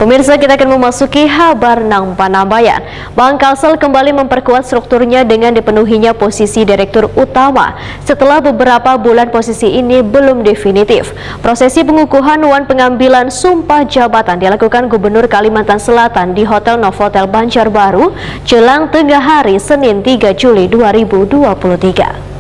Pemirsa, kita akan memasuki kabar nang Panambayan. Bank Kalsel kembali memperkuat strukturnya dengan dipenuhinya posisi Direktur Utama. Setelah beberapa bulan posisi ini belum definitif. Prosesi pengukuhan wan pengambilan sumpah jabatan dilakukan Gubernur Kalimantan Selatan di Hotel Novotel Banjarbaru jelang tengah hari Senin 3 Juli 2023.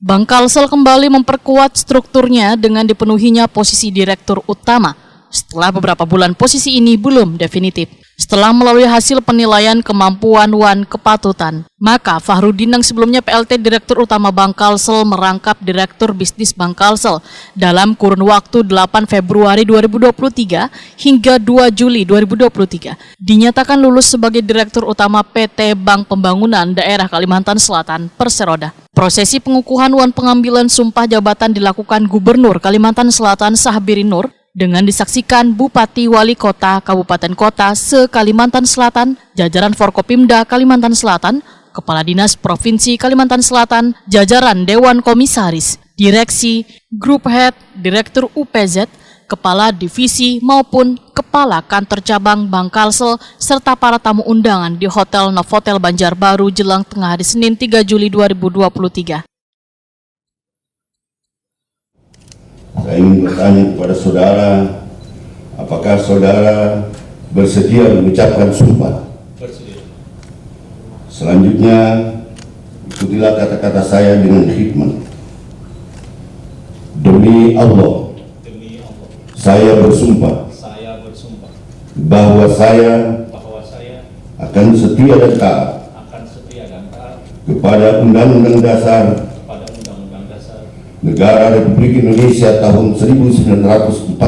Bank Kalsel kembali memperkuat strukturnya dengan dipenuhinya posisi Direktur Utama. Setelah beberapa bulan posisi ini belum definitif. Setelah melalui hasil penilaian kemampuan wan kepatutan, maka Fahrudin yang sebelumnya PLT Direktur Utama Bank Kalsel merangkap Direktur Bisnis Bank Kalsel dalam kurun waktu 8 Februari 2023 hingga 2 Juli 2023. Dinyatakan lulus sebagai Direktur Utama PT Bank Pembangunan Daerah Kalimantan Selatan Perseroda. Prosesi pengukuhan wan pengambilan sumpah jabatan dilakukan Gubernur Kalimantan Selatan Sahbirin Nur dengan disaksikan Bupati Wali Kota Kabupaten Kota se-Kalimantan Selatan, jajaran Forkopimda Kalimantan Selatan, Kepala Dinas Provinsi Kalimantan Selatan, jajaran Dewan Komisaris, Direksi, Grup Head, Direktur UPZ, Kepala Divisi maupun Kepala Kantor Cabang Bank Kalsel serta para tamu undangan di Hotel Novotel Banjarbaru jelang tengah hari Senin 3 Juli 2023. Saya ingin bertanya kepada saudara, apakah saudara bersedia mengucapkan sumpah? Bersedia. Selanjutnya, ikutilah kata-kata saya dengan khidmat. Demi Allah, saya bersumpah bahwa saya akan setia dan taat kepada Undang-Undang Dasar Negara Republik Indonesia tahun 1945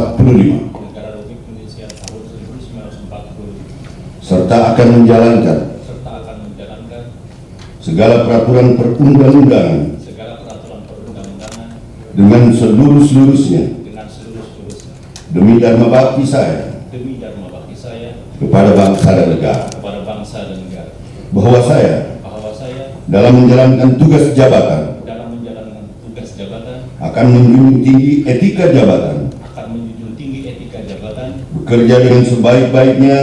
serta akan menjalankan segala peraturan perundang-undangan dengan seluruh-seluruhnya demi dharma bakti saya kepada bangsa dan negara, bahwa saya dalam menjalankan tugas jabatan akan menjunjung tinggi etika jabatan, bekerja dengan sebaik-baiknya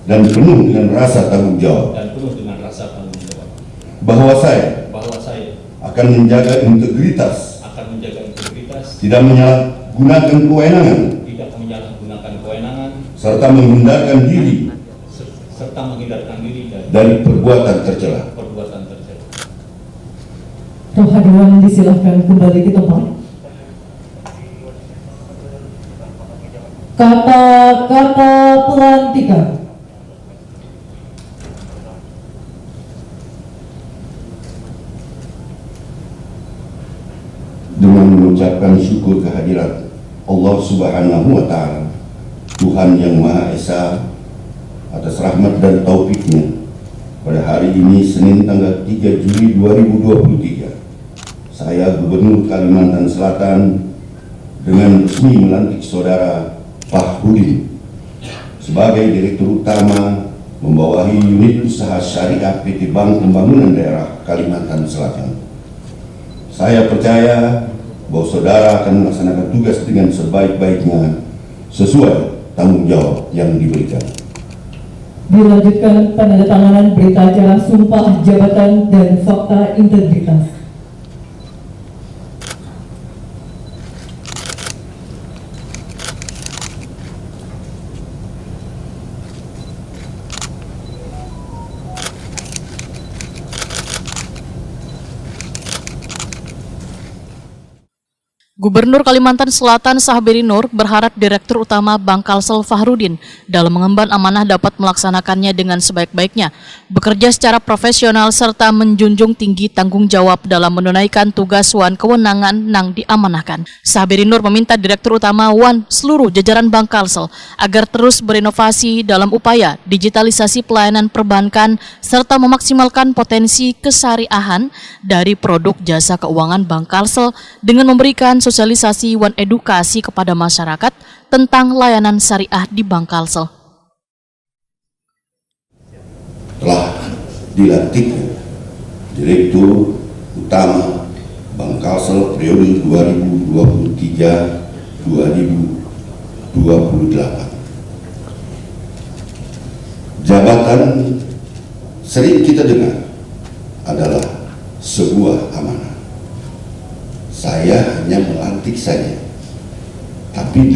dan penuh dengan rasa tanggung jawab, bahwa saya akan menjaga integritas, tidak menyalahgunakan kewenangan, serta menghindarkan diri dari perbuatan tercela. Roh hadirin disilahkan kembali ke tempat. Kata-kata pelantikan. Dengan mengucapkan syukur kehadirat Allah Subhanahu wa Ta'ala, Tuhan yang Maha Esa, atas rahmat dan taufiknya, pada hari ini Senin tanggal 3 Juli 2023, saya Gubernur Kalimantan Selatan dengan resmi melantik saudara Fahrudin sebagai Direktur Utama membawahi unit usaha syariah PT Bank Pembangunan Daerah Kalimantan Selatan. Saya percaya bahwa saudara akan melaksanakan tugas dengan sebaik-baiknya sesuai tanggung jawab yang diberikan. Dilanjutkan penandatanganan berita acara sumpah jabatan dan fakta integritas. Gubernur Kalimantan Selatan Sahbirin Nur berharap Direktur Utama Bank Kalsel Fahrudin dalam mengemban amanah dapat melaksanakannya dengan sebaik-baiknya, bekerja secara profesional serta menjunjung tinggi tanggung jawab dalam menunaikan tugas wan kewenangan nang diamanahkan. Sahbirin Nur meminta Direktur Utama wan seluruh jajaran Bank Kalsel agar terus berinovasi dalam upaya digitalisasi pelayanan perbankan serta memaksimalkan potensi kesariahan dari produk jasa keuangan Bank Kalsel dengan memberikan sosialisasi wan edukasi kepada masyarakat tentang layanan syariah di Bank Kalsel. Telah dilantik Direktur Utama Bank Kalsel periode 2023 2028. Jabatan sering kita dengar adalah sebuah amanah. Saya hanya melantik saja, tapi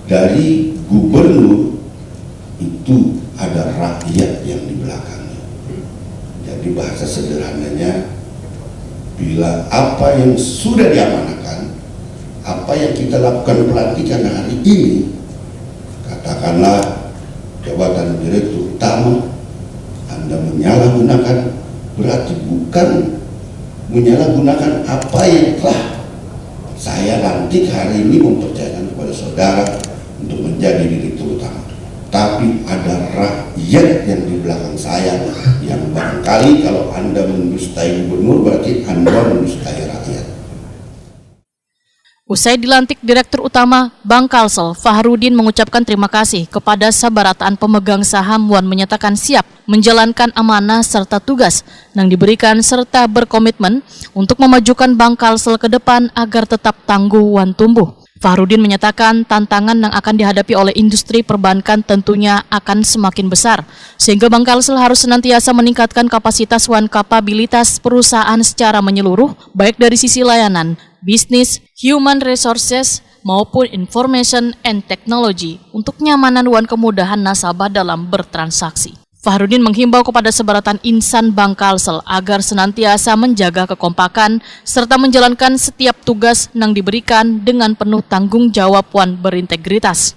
dari gubernur itu ada rakyat yang di belakangnya. Jadi bahasa sederhananya, bila apa yang sudah diamanahkan, apa yang kita lakukan pelantikan hari ini, katakanlah jabatan direktur utama, Anda menyalahgunakan, berarti bukan menyalahgunakan apa yang telah saya lantik hari ini mempercayakan kepada saudara untuk menjadi direktur utama. Tapi ada rakyat yang di belakang saya yang barangkali kalau Anda mendustai gubernur berarti Anda mendustai rakyat. Usai dilantik Direktur Utama Bank Kalsel, Fahrudin mengucapkan terima kasih kepada sabarataan pemegang saham Wan, menyatakan siap menjalankan amanah serta tugas yang diberikan serta berkomitmen untuk memajukan Bank Kalsel ke depan agar tetap tangguh Wan tumbuh. Fahrudin menyatakan tantangan yang akan dihadapi oleh industri perbankan tentunya akan semakin besar, sehingga Bank Kalsel harus senantiasa meningkatkan kapasitas Wan, kapabilitas perusahaan secara menyeluruh, baik dari sisi layanan, bisnis, human resources, maupun information and technology untuk nyamanan Wan kemudahan nasabah dalam bertransaksi. Fahrudin menghimbau kepada sebaratan insan Bank Kalsel agar senantiasa menjaga kekompakan serta menjalankan setiap tugas yang diberikan dengan penuh tanggung jawab Wan berintegritas.